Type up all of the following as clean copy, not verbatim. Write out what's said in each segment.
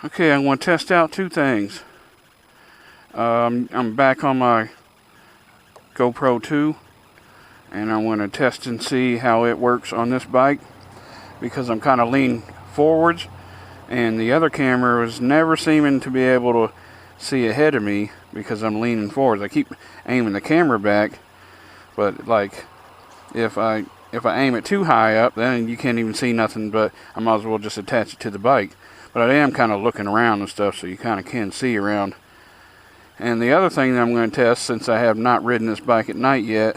Okay, I'm going to test out two things. I'm back on my GoPro 2, and I'm going to test and see how it works on this bike, because I'm kind of leaning forwards, and the other camera was never seeming to be able to see ahead of me because I'm leaning forwards. I keep aiming the camera back, but like if I aim it too high up, then you can't even see nothing, but I might as well just attach it to the bike. But I am kind of looking around and stuff, so you kind of can see around. And the other thing that I'm going to test, since I have not ridden this bike at night yet,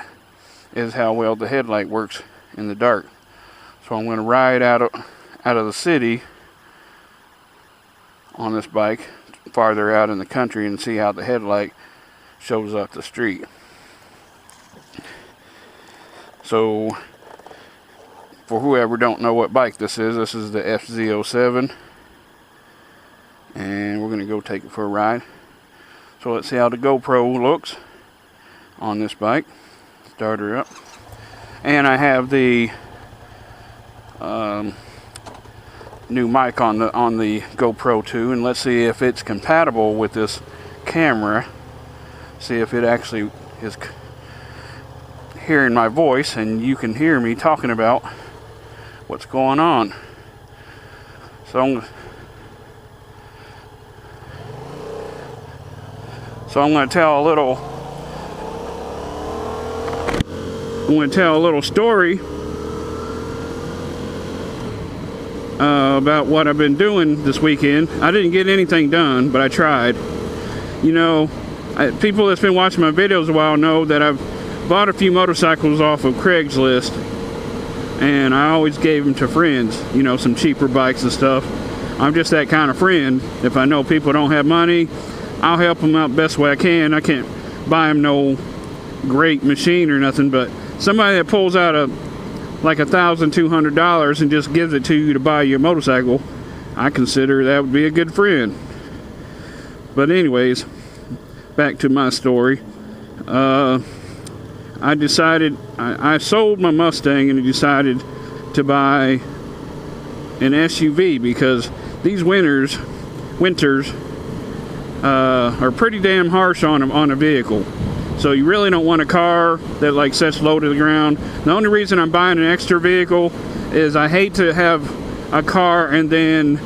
is how well the headlight works in the dark. So I'm going to ride out of the city on this bike farther out in the country and see how the headlight shows up the street. So for whoever don't know what bike this is the FZ07, and we're going to go take it for a ride. So let's see how the GoPro looks on this bike. Start her up, and I have the new mic on the GoPro 2, and let's see if it's compatible with this camera. See if it actually is hearing my voice and you can hear me talking about what's going on. So I'm going to tell a little story about what I've been doing this weekend. I didn't get anything done, but I tried. You know, people that's been watching my videos a while know that I've bought a few motorcycles off of Craigslist, and I always gave them to friends, you know, some cheaper bikes and stuff. I'm just that kind of friend. If I know people don't have money, I'll help them out best way I can. I can't buy them no great machine or nothing, but somebody that pulls out like $1,200 and just gives it to you to buy you a motorcycle, I consider that would be a good friend. But anyways, back to my story. I decided, I sold my Mustang and decided to buy an SUV because these winters are pretty damn harsh on a vehicle. So you really don't want a car that like sets low to the ground. The only reason I'm buying an extra vehicle is I hate to have a car and then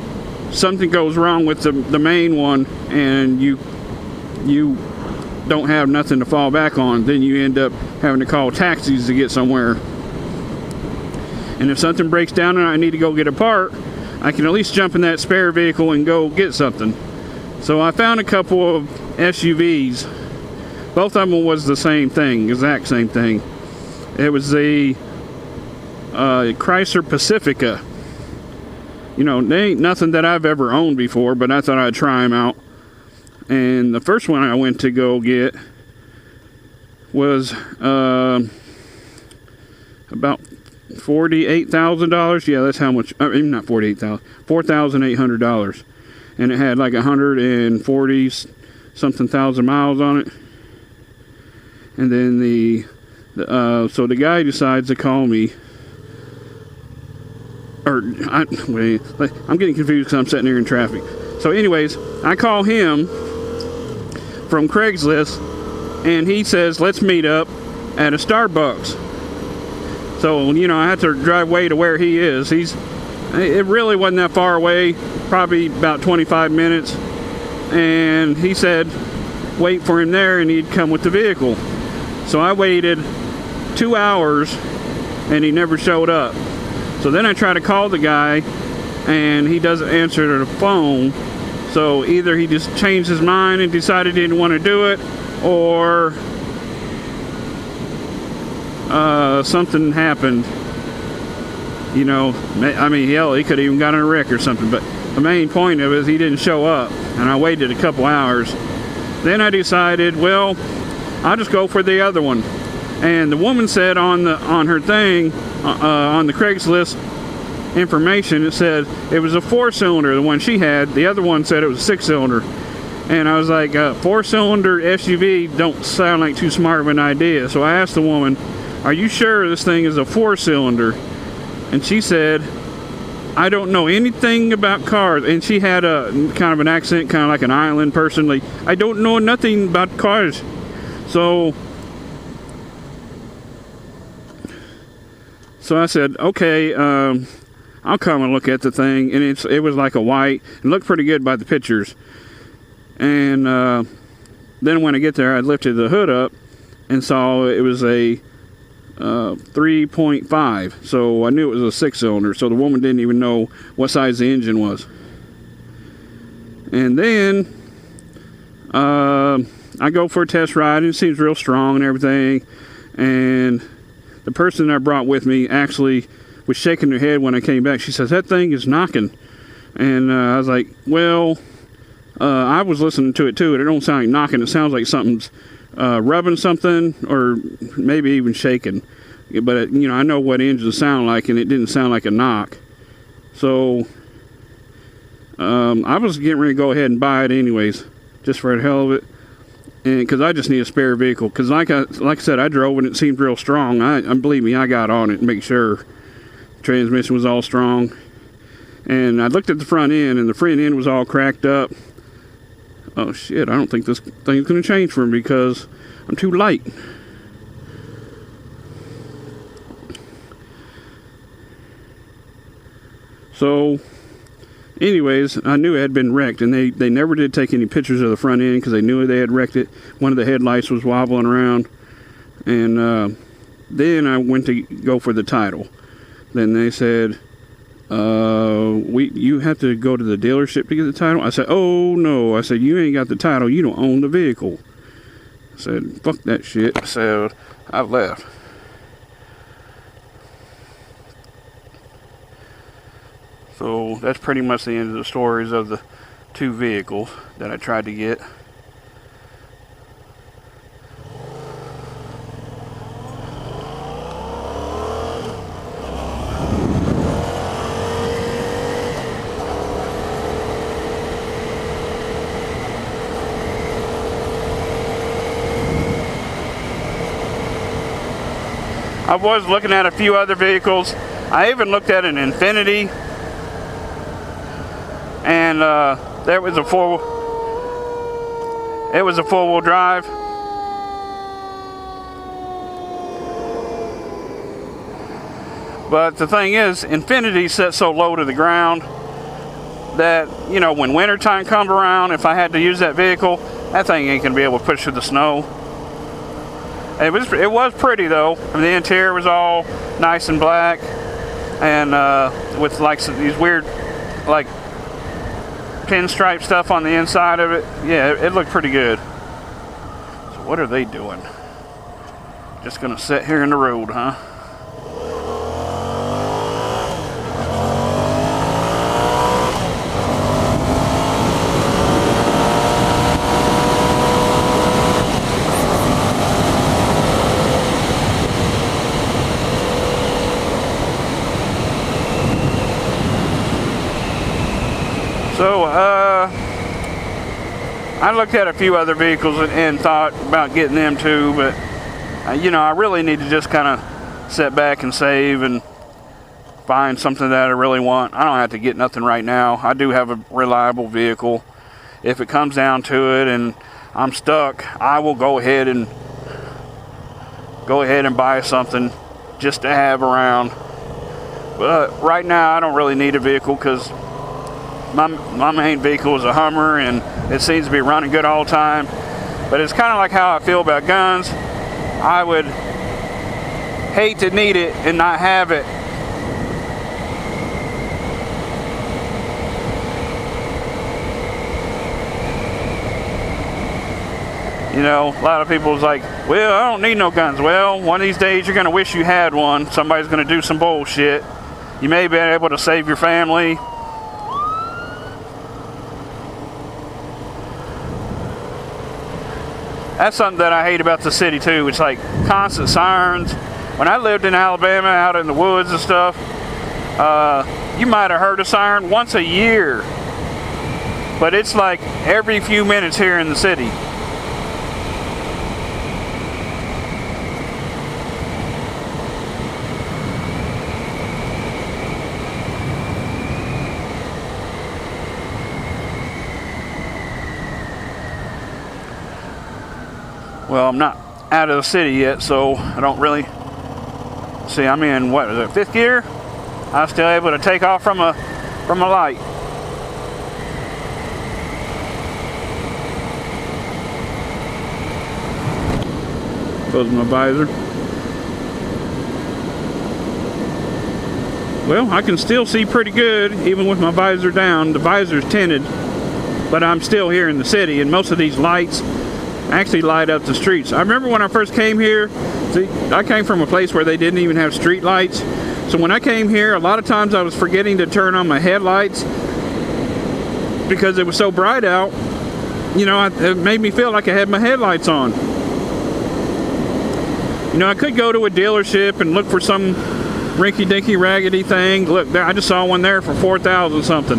something goes wrong with the main one and you don't have nothing to fall back on. Then you end up having to call taxis to get somewhere. And if something breaks down and I need to go get a part, I can at least jump in that spare vehicle and go get something. So I found a couple of SUVs. Both of them was the same thing, exact same thing. It was the Chrysler Pacifica. You know, they ain't nothing that I've ever owned before, but I thought I'd try them out. And the first one I went to go get was about $48,000. Yeah, that's how much. I mean, not $48,000, $4,800, and it had like 140 something thousand miles on it. And then so the guy decides to call me, I'm getting confused because I'm sitting here in traffic. So anyways, I call him from Craigslist, and he says, let's meet up at a Starbucks. So, you know, I have to drive way to where he is. It really wasn't that far away, probably about 25 minutes. And he said, wait for him there, and he'd come with the vehicle. So I waited 2 hours, and he never showed up. So then I tried to call the guy, and he doesn't answer the phone. So either he just changed his mind and decided he didn't want to do it, or something happened. You know, I mean, hell, he could have even gotten a wreck or something. But the main point of it is he didn't show up, and I waited a couple hours. Then I decided, well, I'll just go for the other one. And the woman said on her thing, on the Craigslist information, it said it was a 4-cylinder, the one she had. The other one said it was a 6-cylinder. And I was like, 4-cylinder SUV don't sound like too smart of an idea. So I asked the woman, are you sure this thing is a 4-cylinder? And she said, I don't know anything about cars, and she had a kind of an accent, kind of like an island person. Like, I don't know nothing about cars. So I said, okay, I'll come and look at the thing. And it was like a white. It looked pretty good by the pictures. And then when I get there, I lifted the hood up and saw it was a 3.5. So I knew it was a 6-cylinder. So the woman didn't even know what size the engine was. And then I go for a test ride, and it seems real strong and everything. And the person I brought with me actually was shaking her head when I came back. She says, that thing is knocking. And I was like, well, I was listening to it too, and it don't sound like knocking. It sounds like something's rubbing something, or maybe even shaking. But you know, I know what engines sound like, and it didn't sound like a knock. So I was getting ready to go ahead and buy it anyways, just for the hell of it, and because I just need a spare vehicle. Because like I said, I drove and it seemed real strong. I believe me, I got on it to make sure the transmission was all strong. And I looked at the front end, and the front end was all cracked up. Oh shit, I don't think this thing's going to change for me because I'm too light. So, anyways, I knew it had been wrecked, and they never did take any pictures of the front end because they knew they had wrecked it. One of the headlights was wobbling around. And then I went to go for the title. Then they said, you have to go to the dealership to get the title. I said, oh no. I said, you ain't got the title, you don't own the vehicle. I said, fuck that shit. So I left. So that's pretty much the end of the stories of the 2 vehicles that I tried to get. I was looking at a few other vehicles. I even looked at an Infiniti, and there was a four-wheel drive. But the thing is, Infiniti set so low to the ground that, you know, when wintertime comes around, if I had to use that vehicle, that thing ain't gonna be able to push through the snow. It was pretty though. I mean, the interior was all nice and black, and with like these weird, like pinstripe stuff on the inside of it. Yeah, it looked pretty good. So what are they doing? Just gonna sit here in the road, huh? So, I looked at a few other vehicles and thought about getting them too, but, you know, I really need to just kind of sit back and save and find something that I really want. I don't have to get nothing right now. I do have a reliable vehicle. If it comes down to it and I'm stuck, I will go ahead and buy something just to have around. But right now, I don't really need a vehicle because my main vehicle is a Hummer, and it seems to be running good all the time. But it's kind of like how I feel about guns. I would hate to need it and not have it. You know, a lot of people's like, well, I don't need no guns. Well, one of these days you're going to wish you had one. Somebody's going to do some bullshit. You may be able to save your family. That's something that I hate about the city too. It's like constant sirens. When I lived in Alabama, out in the woods and stuff, you might have heard a siren once a year. But it's like every few minutes here in the city. Well, I'm not out of the city yet, so I don't really see. I'm in what is it, 5th gear? I'm still able to take off from a light. Close my visor. Well, I can still see pretty good even with my visor down. The visor's tinted, but I'm still here in the city, and most of these lights actually light up the streets. I remember when I first came here, see, I came from a place where they didn't even have street lights. So when I came here, a lot of times I was forgetting to turn on my headlights because it was so bright out. You know, it made me feel like I had my headlights on. You know, I could go to a dealership and look for some rinky-dinky raggedy thing. Look, I just saw one there for 4,000 something.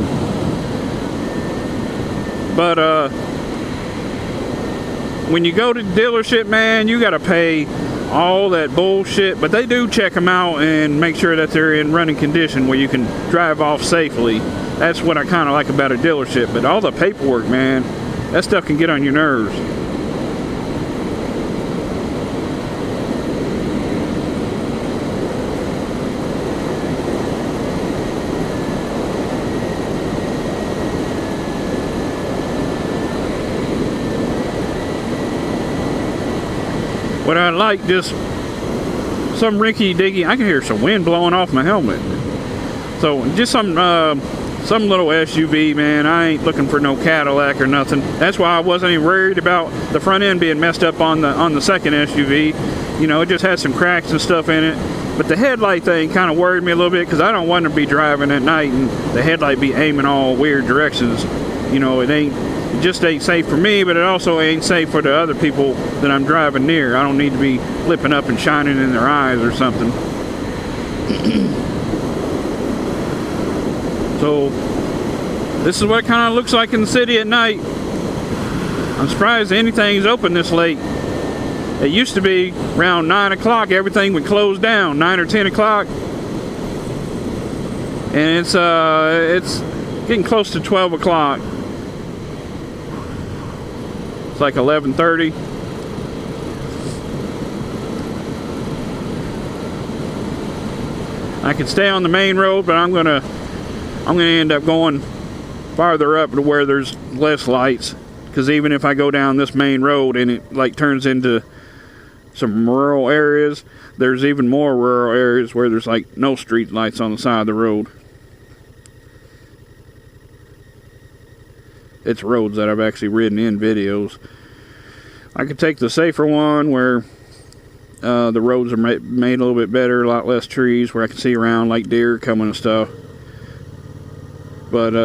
But when you go to the dealership, man, you gotta pay all that bullshit. But they do check them out and make sure that they're in running condition where you can drive off safely. That's what I kind of like about a dealership. But all the paperwork, man, that stuff can get on your nerves. What I like, just some rinky-dinky, I can hear some wind blowing off my helmet. So just some little SUV, man. I ain't looking for no Cadillac or nothing. That's why I wasn't even worried about the front end being messed up on the second SUV. You know, it just had some cracks and stuff in it. But the headlight thing kind of worried me a little bit because I don't want to be driving at night and the headlight be aiming all weird directions. You know, it just ain't safe for me, but it also ain't safe for the other people that I'm driving near. I don't need to be flipping up and shining in their eyes or something. So this is what it kind of looks like in the city at night. I'm surprised anything's open this late. It used to be around 9 o'clock, everything would close down, 9 or 10 o'clock. And it's getting close to 12 o'clock. It's like 11:30. I could stay on the main road, but I'm gonna end up going farther up to where there's less lights. Because even if I go down this main road and it like turns into some rural areas, there's even more rural areas where there's like no street lights on the side of the road. It's roads that I've actually ridden in videos. I could take the safer one where the roads are made a little bit better, a lot less trees, where I can see around like deer coming and stuff. But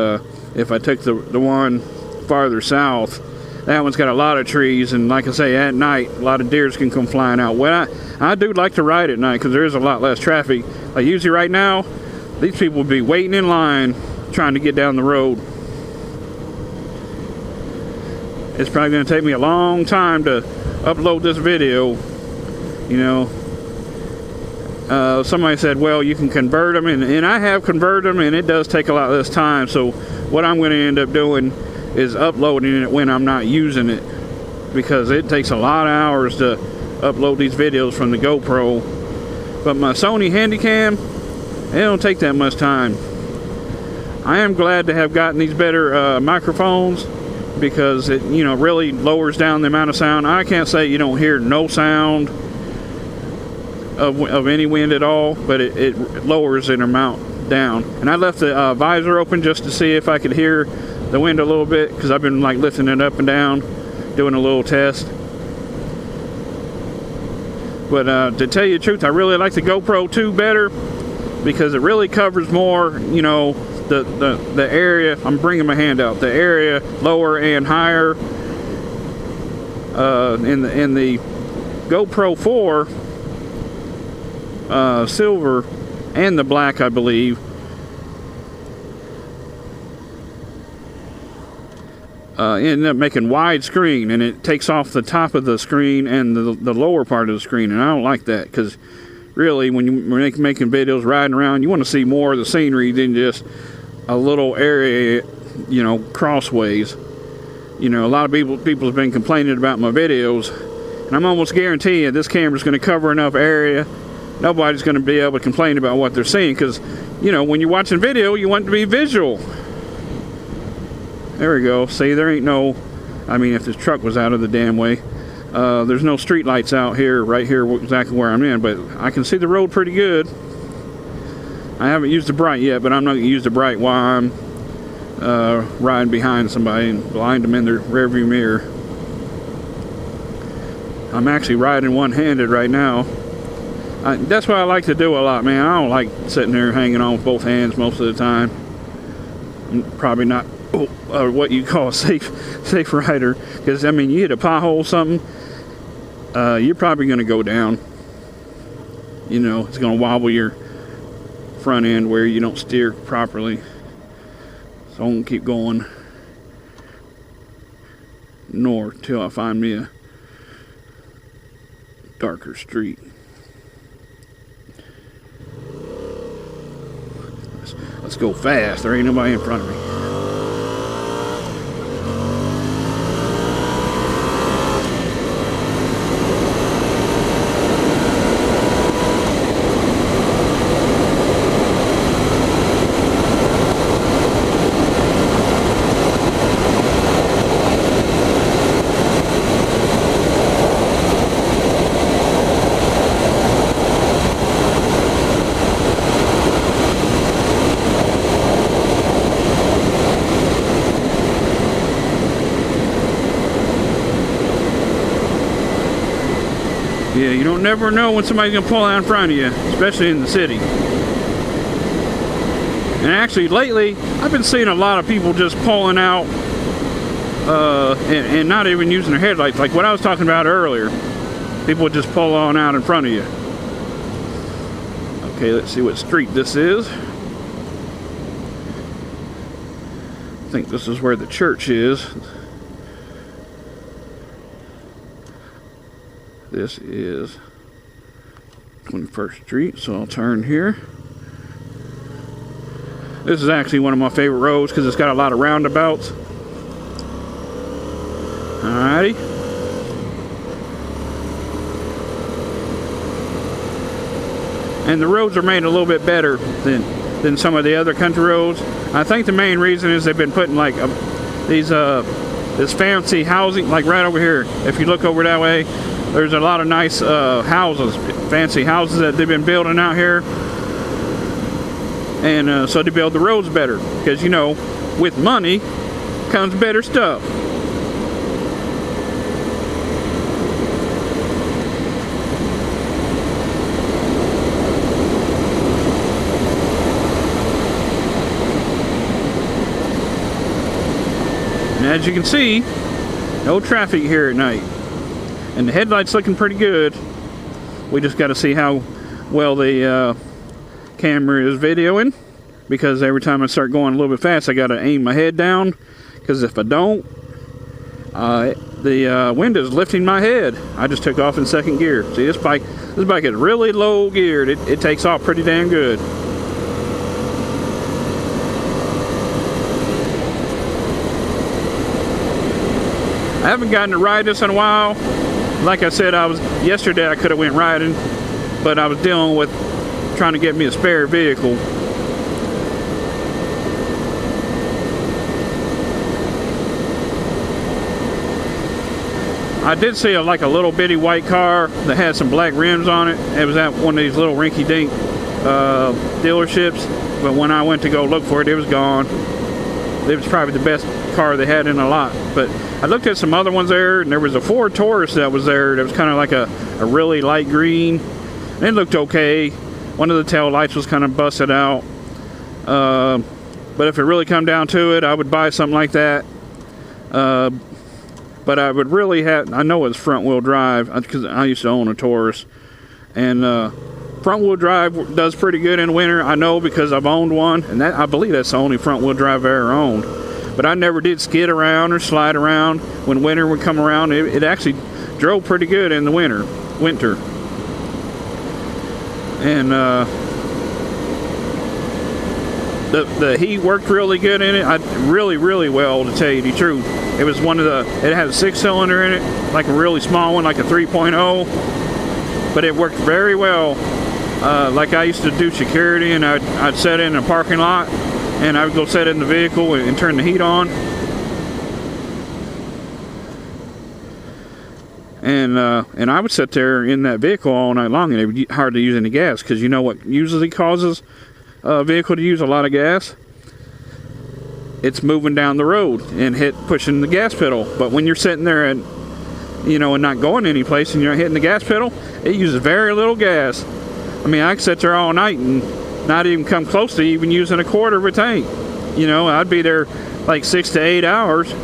if I took the one farther south, that one's got a lot of trees, and like I say, at night a lot of deers can come flying out. Well, I do like to ride at night because there is a lot less traffic. Like usually right now, these people would be waiting in line trying to get down the road. It's probably going to take me a long time to upload this video. You know, somebody said, well, you can convert them, and I have converted them, and it does take a lot less time. So what I'm going to end up doing is uploading it when I'm not using it, because it takes a lot of hours to upload these videos from the GoPro. But my Sony Handycam, it don't take that much time. I am glad to have gotten these better microphones, because it, you know, really lowers down the amount of sound. I can't say you don't hear no sound of any wind at all, but it lowers the amount down. And I left the visor open just to see if I could hear the wind a little bit, because I've been like lifting it up and down, doing a little test. But to tell you the truth, I really like the GoPro 2 better, because it really covers more, you know, the area. I'm bringing my hand out. The area lower and higher. In the GoPro 4 silver and the black, I believe, ended up making widescreen, and it takes off the top of the screen and the lower part of the screen, and I don't like that, because really when you're making videos riding around, you want to see more of the scenery than just a little area, you know, crossways. You know, a lot of people have been complaining about my videos, And I'm almost guarantee you this camera's going to cover enough area. Nobody's going to be able to complain about what they're seeing, because, you know, when you're watching video, you want it to be visual. There we go. See, there ain't no, I mean, if this truck was out of the damn way, there's no street lights out here, right here, exactly where I'm in, but I can see the road pretty good. I haven't used the bright yet, but I'm not going to use the bright while I'm riding behind somebody and blind them in their rearview mirror. I'm actually riding one-handed right now. That's what I like to do a lot, man. I don't like sitting there hanging on with both hands most of the time. I'm probably not what you call a safe rider, because I mean, you hit a pothole or something, you're probably going to go down. You know, it's going to wobble your front end where you don't steer properly. So I'm going to keep going north till I find me a darker street. Let's go fast. There ain't nobody in front of me. Yeah, you don't never know when somebody's gonna pull out in front of you, especially in the city. And actually, lately, I've been seeing a lot of people just pulling out and not even using their headlights. Like what I was talking about earlier, people would just pull on out in front of you. Okay, let's see what street this is. I think this is where the church is. This is 21st Street, so I'll turn here. This is actually one of my favorite roads because it's got a lot of roundabouts. Alrighty. And the roads are made a little bit better than some of the other country roads. I think the main reason is they've been putting like this fancy housing, like right over here. If you look over that way, there's a lot of nice houses, fancy houses that they've been building out here. And so they build the roads better, because, you know, with money comes better stuff. And as you can see, no traffic here at night. And the headlight's looking pretty good. We just got to see how well the camera is videoing, because every time I start going a little bit fast, I got to aim my head down, because if I don't, the wind is lifting my head. I just took off in second gear. See, this bike is really low geared. It takes off pretty damn good. I haven't gotten to ride this in a while. Like I said, yesterday I could have went riding, but I was dealing with trying to get me a spare vehicle. I did see a little bitty white car that had some black rims on it. It was at one of these little rinky-dink dealerships, but when I went to go look for it, it was gone. It was probably the best car they had in a lot. But I looked at some other ones there, and there was a Ford Taurus that was there. That was kind of like a really light green. And it looked okay. One of the tail lights was kind of busted out. But if it really come down to it, I would buy something like that. But I would really I know it's front wheel drive, because I used to own a Taurus. And front wheel drive does pretty good in winter. I know, because I've owned one, and I believe that's the only front wheel drive I ever owned. But I never did skid around or slide around when winter would come around. It actually drove pretty good in the winter. And the heat worked really good in it. Really well, to tell you the truth. It was it had a 6-cylinder in it, like a really small one, like a 3.0, but it worked very well. Like I used to do security, and I'd set it in a parking lot, and I would go set it in the vehicle and turn the heat on. And I would sit there in that vehicle all night long, and it would be hard to use any gas, because you know what usually causes a vehicle to use a lot of gas? It's moving down the road and pushing the gas pedal. But when you're sitting there and and not going any place, and you're hitting the gas pedal, it uses very little gas. I mean, I could sit there all night and not even come close to even using a quarter of a tank. I'd be there like 6 to 8 hours.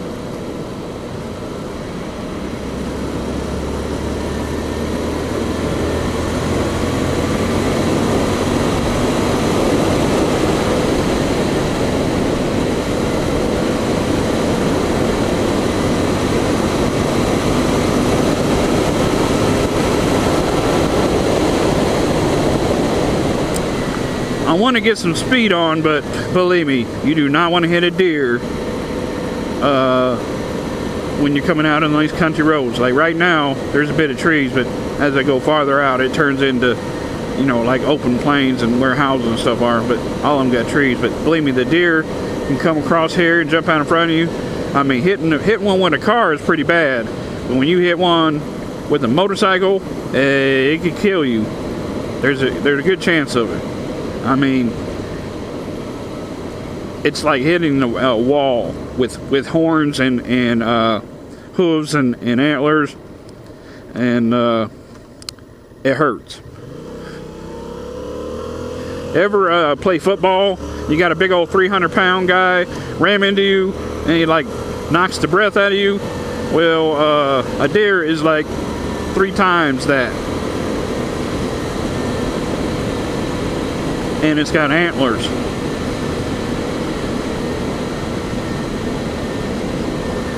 I want to get some speed on, but believe me, you do not want to hit a deer when you're coming out on these country roads. Like right now, there's a bit of trees, but as I go farther out, it turns into, like open plains and where houses and stuff are, but all of them got trees. But believe me, the deer can come across here and jump out in front of you. I mean, hitting one with a car is pretty bad, but when you hit one with a motorcycle, it could kill you. There's a good chance of it. I mean, it's like hitting a wall with horns and hooves and antlers, and it hurts. Ever play football? You got a big old 300-pound guy ram into you, and he like knocks the breath out of you. Well, a deer is like 3 times that. And it's got antlers.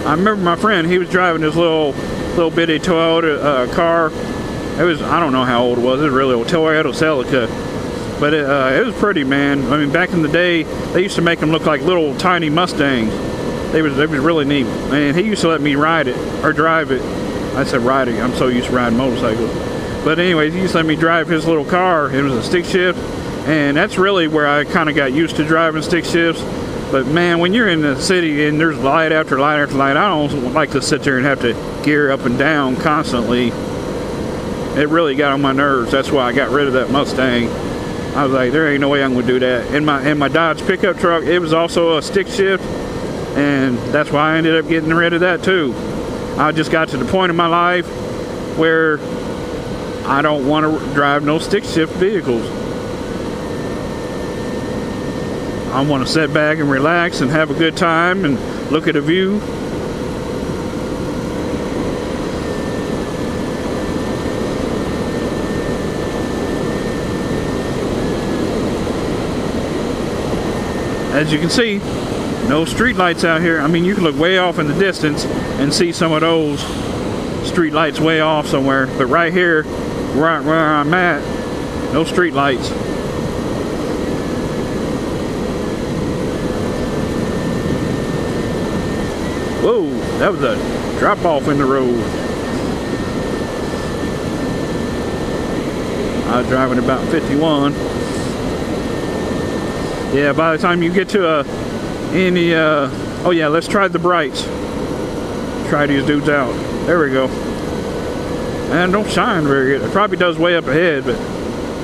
I remember my friend, he was driving this little bitty Toyota car. It was, I don't know how old it was. It was really old, Toyota Celica. But it was pretty, man. I mean, back in the day, they used to make them look like little tiny Mustangs. They was really neat. And he used to let me ride it, or drive it. I said riding, I'm so used to riding motorcycles. But anyways, he used to let me drive his little car. It was a stick shift. And that's really where I kind of got used to driving stick shifts. But man, when you're in the city and there's light after light after light, I don't like to sit there and have to gear up and down constantly. It really got on my nerves. That's why I got rid of that Mustang. I was like, there ain't no way I'm gonna do that. And my Dodge pickup truck, it was also a stick shift, and that's why I ended up getting rid of that too. I just got to the point in my life where I don't want to drive no stick shift vehicles. I want to sit back and relax and have a good time and look at a view. As you can see, no street lights out here. I mean, you can look way off in the distance and see some of those street lights way off somewhere. But right here, right where I'm at, no street lights. Whoa, that was a drop off in the road. I was driving about 51. Yeah, by the time you get to oh yeah, let's try the brights. Try these dudes out. There we go. And don't shine very good. It probably does way up ahead, but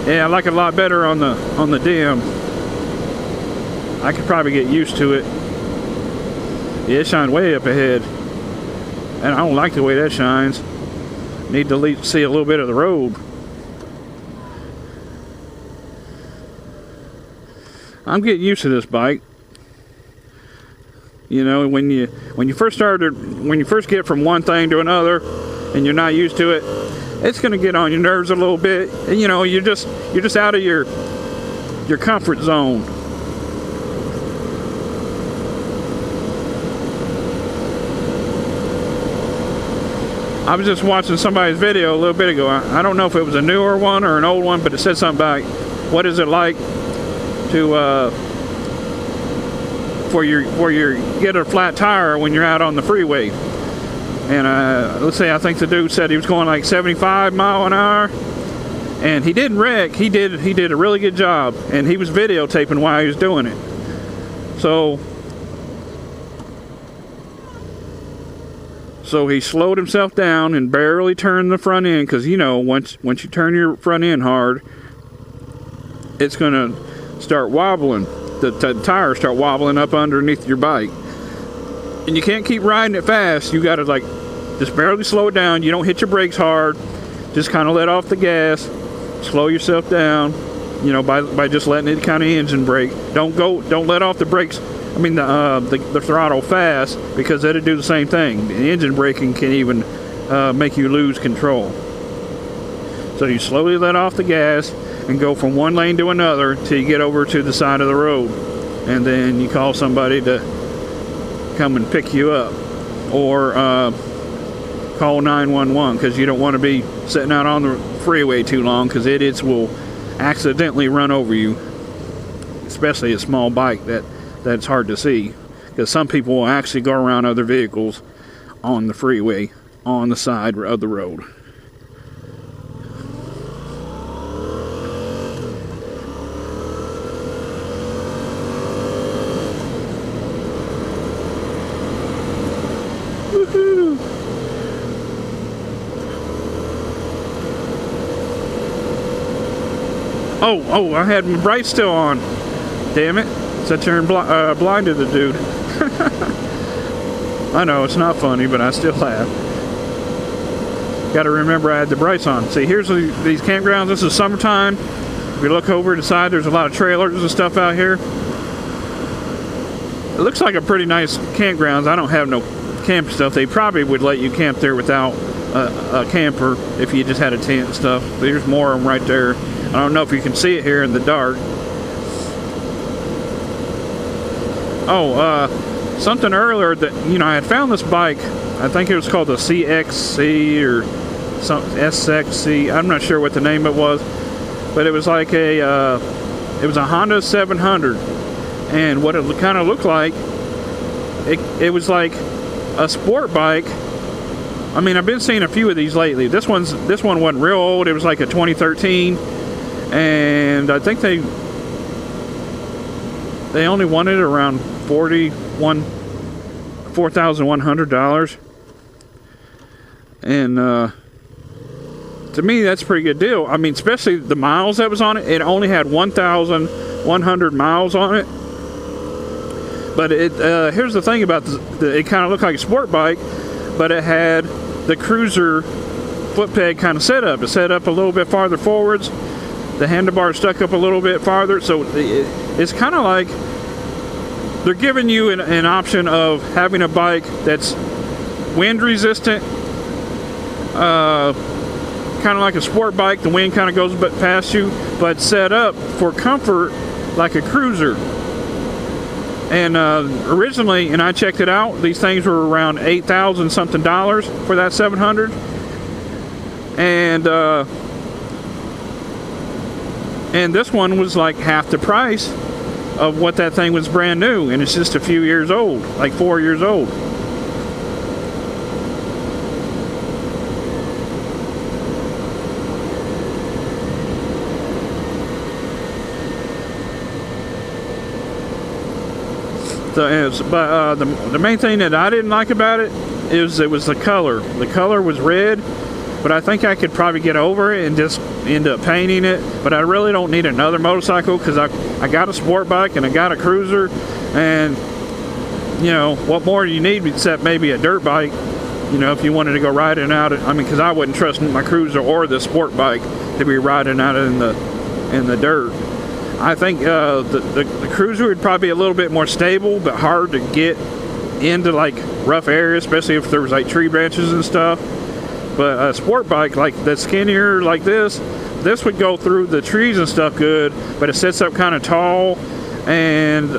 yeah, I like it a lot better on the dim. I could probably get used to it. Yeah, it shines way up ahead, and I don't like the way that shines. Need to see a little bit of the road. I'm getting used to this bike. You know, when you first get from one thing to another, and you're not used to it, it's gonna get on your nerves a little bit. And you know, you're just out of your comfort zone. I was just watching somebody's video a little bit ago. I don't know if it was a newer one or an old one, but it said something about what is it like to for your get a flat tire when you're out on the freeway. And let's say I think the dude said he was going like 75 mile an hour, and he didn't wreck. He did a really good job, and he was videotaping while he was doing it. So he slowed himself down and barely turned the front end, because you know once you turn your front end hard, it's gonna start wobbling. The tires start wobbling up underneath your bike, and you can't keep riding it fast. You gotta like just barely slow it down. You don't hit your brakes hard. Just kind of let off the gas, slow yourself down. You know, by just letting it kind of engine brake. Don't let off the brakes. I mean the throttle fast, because that'll do the same thing. The engine braking can even make you lose control. So you slowly let off the gas and go from one lane to another till you get over to the side of the road, and then you call somebody to come and pick you up, or call 911, because you don't want to be sitting out on the freeway too long, because idiots will accidentally run over you, especially a small bike that's hard to see, because some people will actually go around other vehicles on the freeway on the side of the road. Woohoo! Oh, I had my brights still on. Damn it. So I turned blinded the dude. I know, it's not funny, but I still laugh. Got to remember I had the brights on. See, here's these campgrounds. This is summertime. If you look over to the side, there's a lot of trailers and stuff out here. It looks like a pretty nice campgrounds. I don't have no camp stuff. They probably would let you camp there without a camper if you just had a tent and stuff. There's more of them right there. I don't know if you can see it here in the dark. Oh, something earlier that, you know, I had found this bike. I think it was called the CXC or some SXC. I'm not sure what the name it was, but it was like it was a Honda 700, and what it kind of looked like, it was like a sport bike. I mean, I've been seeing a few of these lately. This one wasn't real old. It was like a 2013, and I think they only wanted around $4,100, and to me that's a pretty good deal. I mean, especially the miles that was on it. It only had 1,100 miles on it, but here's the thing about it kind of looked like a sport bike, but it had the cruiser foot peg kind of set up. It's set up a little bit farther forwards. The handlebar stuck up a little bit farther, so it's kind of like they're giving you an option of having a bike that's wind resistant, kind of like a sport bike. The wind kind of goes past you, but set up for comfort like a cruiser. And originally, and I checked it out, these things were around $8,000 something for that 700. And this one was like half the price of what that thing was brand new, and it's just a few years old, like 4 years old. So, the main thing that I didn't like about it was the color. The color was red, but I think I could probably get over it and just end up painting it. But I really don't need another motorcycle, because I got a sport bike and I got a cruiser, and you know, what more do you need except maybe a dirt bike? You know, if you wanted to go riding out, I mean, because I wouldn't trust my cruiser or the sport bike to be riding out in the dirt. I think the cruiser would probably be a little bit more stable, but hard to get into like rough areas, especially if there was like tree branches and stuff. But a sport bike like that's skinnier like this would go through the trees and stuff good, but it sits up kind of tall, and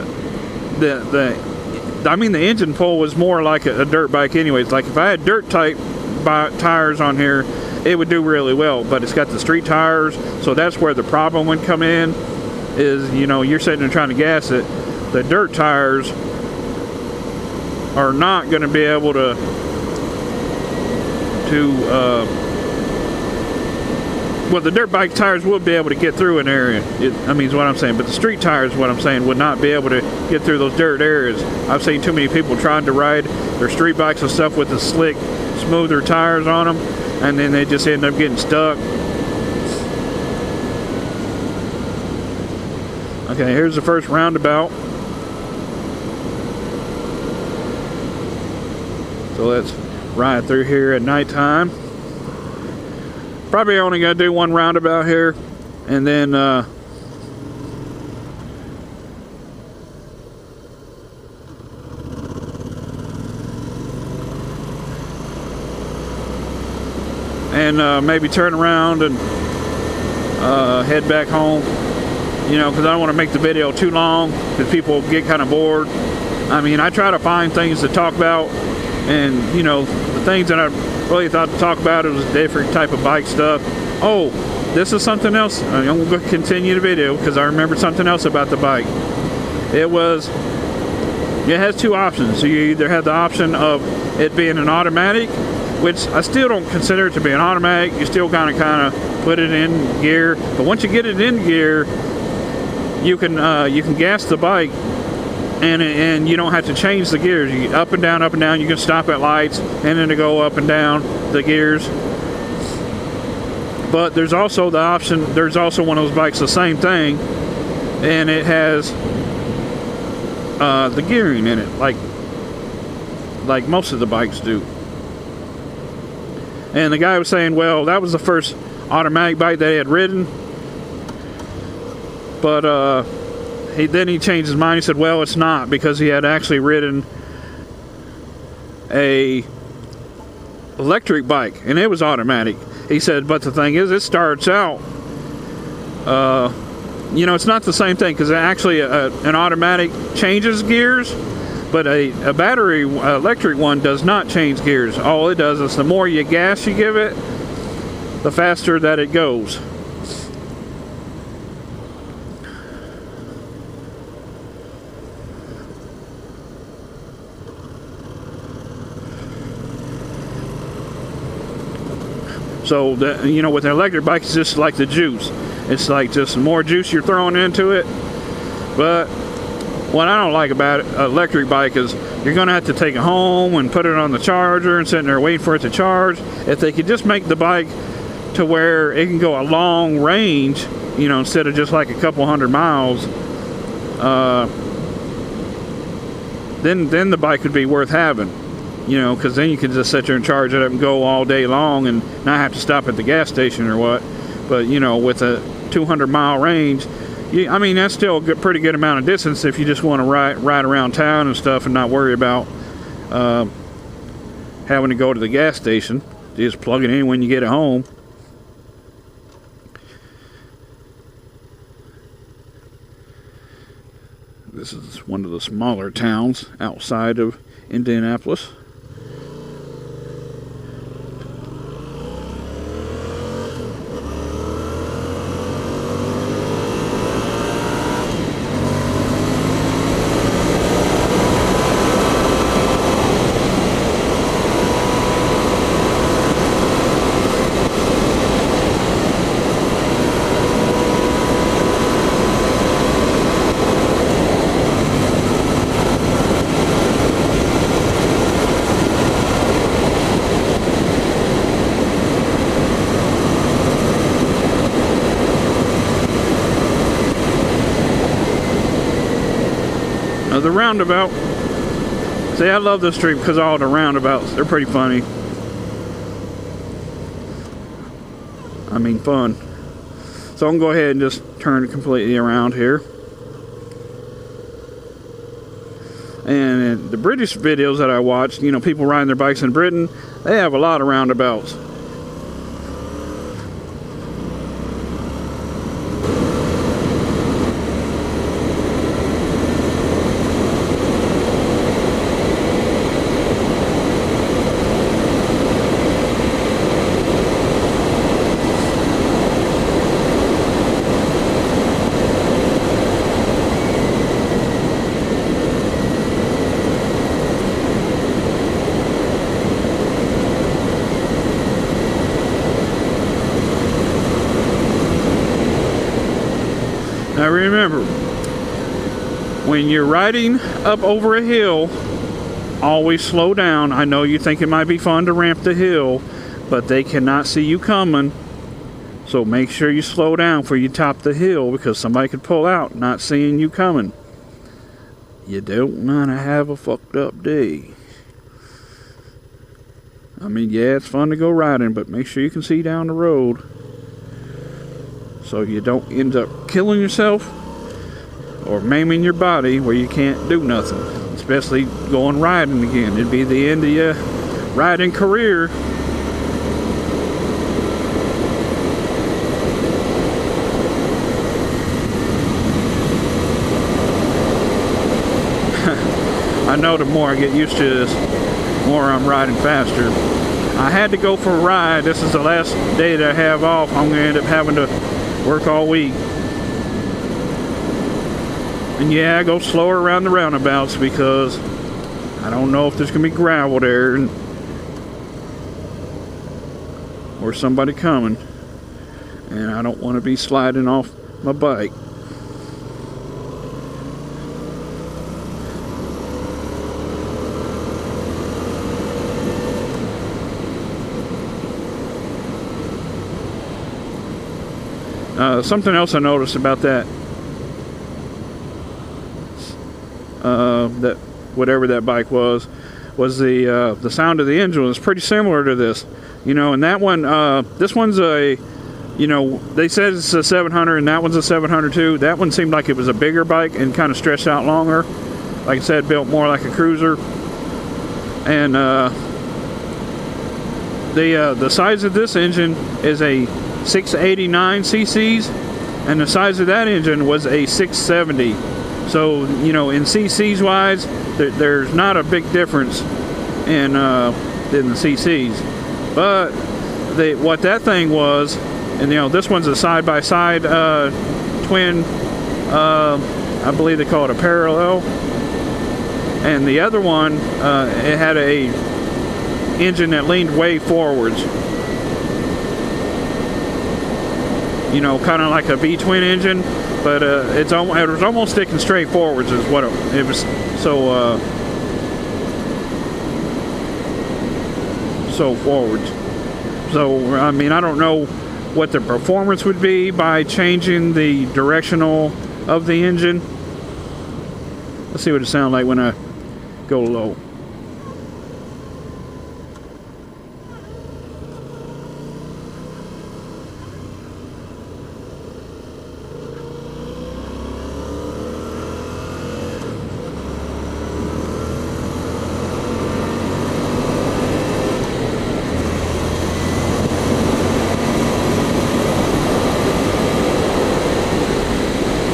I mean the engine pull was more like a dirt bike anyways. Like if I had dirt type tires on here, it would do really well, but it's got the street tires, so that's where the problem would come in. Is, you know, you're sitting there trying to gas it. The dirt tires are not going to be able to well, the dirt bike tires will be able to get through an area. I mean, is what I'm saying. But the street tires, what I'm saying, would not be able to get through those dirt areas. I've seen too many people trying to ride their street bikes and stuff with the slick, smoother tires on them, and then they just end up getting stuck. Okay, here's the first roundabout. So let's ride through here at nighttime. Probably only going to do one roundabout here, and then maybe turn around and head back home. You know, because I don't want to make the video too long, because people get kind of bored. I mean, I try to find things to talk about, and you know, the things that I really thought to talk about, it was different type of bike stuff. Oh, this is something else. I'm going to continue the video because I remembered something else about the bike. It has two options. So you either have the option of it being an automatic, which I still don't consider it to be an automatic. You still kind of put it in gear, but once you get it in gear, you can gas the bike, and you don't have to change the gears. You up and down, up and down. You can stop at lights and then to go up and down the gears. But there's also the option, there's also one of those bikes, the same thing, and it has the gearing in it, like most of the bikes do. And the guy was saying, well, that was the first automatic bike that he had ridden, but then he changed his mind. He said, well, it's not, because he had actually ridden a electric bike, and it was automatic. He said, but the thing is, it starts out, you know, it's not the same thing, because actually an automatic changes gears, but a battery electric one does not change gears. All it does is the more you gas you give it, the faster that it goes. So, you know, with an electric bike, it's just like the juice. It's like just more juice you're throwing into it. But what I don't like about an electric bike is you're going to have to take it home and put it on the charger and sitting there waiting for it to charge. If they could just make the bike to where it can go a long range, you know, instead of just like a couple hundred miles, then the bike would be worth having. You know, because then you can just sit there and charge it up and go all day long and not have to stop at the gas station or what. But, you know, with a 200-mile range, I mean, that's still a pretty good amount of distance if you just want to ride around town and stuff and not worry about having to go to the gas station. You just plug it in when you get it home. This is one of the smaller towns outside of Indianapolis. The roundabout. See, I love this street because of all the roundabouts. They're pretty funny. I mean, fun. So I'm going to go ahead and just turn it completely around here. And the British videos that I watched, you know, people riding their bikes in Britain, they have a lot of roundabouts. remember, when you're riding up over a hill, always slow down. I know you think it might be fun to ramp the hill, but they cannot see you coming. So make sure you slow down before you top the hill, because somebody could pull out not seeing you coming. You don't want to have a fucked up day. I mean, yeah, it's fun to go riding, but make sure you can see down the road so you don't end up killing yourself or maiming your body where you can't do nothing, especially going riding again. It'd be the end of your riding career. I know the more I get used to this, the more I'm riding faster. I had to go for a ride. This is the last day that I have off. I'm going to end up having to work all week. And yeah, I go slower around the roundabouts because I don't know if there's going to be gravel there or somebody coming. And I don't want to be sliding off my bike. Something else I noticed about that whatever that bike was the sound of the engine was pretty similar to this, you know. And that one, this one's a, you know, they said it's a 700 and that one's a 700 too. That one seemed like it was a bigger bike and kind of stretched out longer. Like I said, built more like a cruiser. And the size of this engine is a 689 cc's, and the size of that engine was a 670. So, you know, in cc's wise, there's not a big difference in the cc's. But what that thing was, and you know, this one's a side-by-side twin, I believe they call it a parallel, and the other one, it had a engine that leaned way forwards. You know, kind of like a V-twin engine, but it was almost sticking straight forwards is what it was. So forwards. So I mean, I don't know what the performance would be by changing the directional of the engine. Let's see what it sounds like when I go low.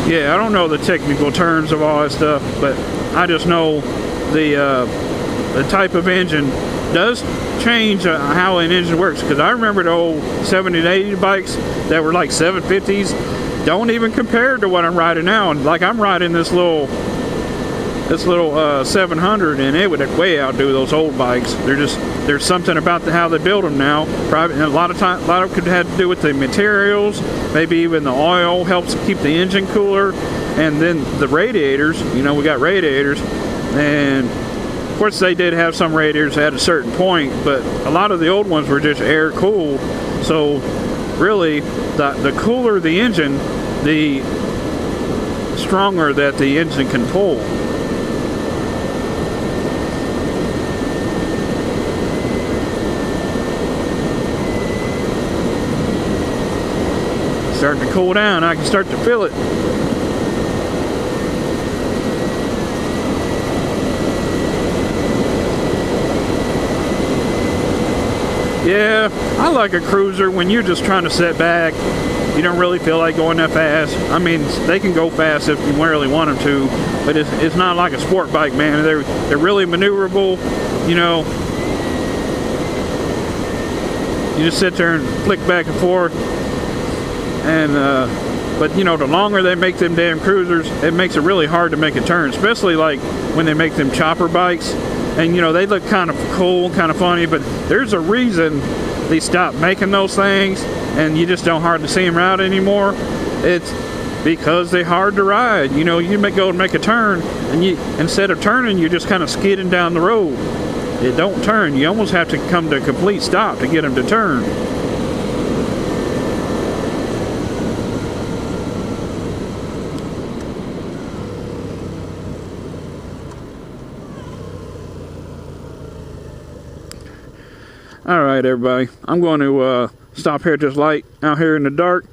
Yeah, I don't know the technical terms of all that stuff, but I just know the type of engine does change how an engine works. Because I remember the old 70 and 80 bikes that were like 750s. Don't even compare to what I'm riding now. And like I'm riding this little 700, and it would way outdo those old bikes. There's something about how they build them now. Probably, and a lot of it could have to do with the materials. Maybe even the oil helps keep the engine cooler, and then the radiators. You know, we got radiators, and of course they did have some radiators at a certain point, but a lot of the old ones were just air cooled. So really, the cooler the engine, the stronger that the engine can pull. Starting to cool down, I can start to feel it. Yeah, I like a cruiser when you're just trying to sit back. You don't really feel like going that fast. I mean, they can go fast if you really want them to, but it's not like a sport bike, man. They're really maneuverable, you know. You just sit there and flick back and forth. And but you know, the longer they make them damn cruisers, it makes it really hard to make a turn, especially like when they make them chopper bikes. And you know, they look kind of cool, kind of funny, but there's a reason they stopped making those things, and you just don't hardly see them out anymore. because they're hard to ride. You know, you may go and make a turn, and you, instead of turning, you're just kind of skidding down the road. It don't turn. You almost have to come to a complete stop to get them to turn. Alright everybody, I'm going to stop here at this light out here in the dark.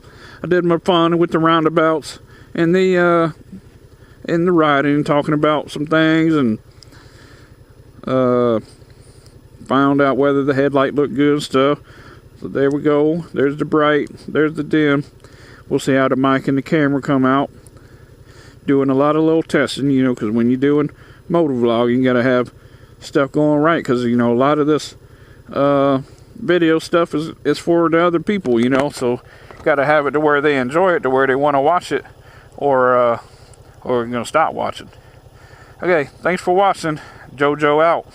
I did my fun with the roundabouts and the riding, talking about some things, and found out whether the headlight looked good and stuff. So there we go. There's the bright, there's the dim. We'll see how the mic and the camera come out. Doing a lot of little testing, you know, because when you're doing motor vlogging, you gotta have stuff going right, because you know a lot of this video stuff is for the other people, you know, so gotta have it to where they enjoy it, to where they want to watch it, or you're gonna stop watching. Okay, thanks for watching. JoJo out.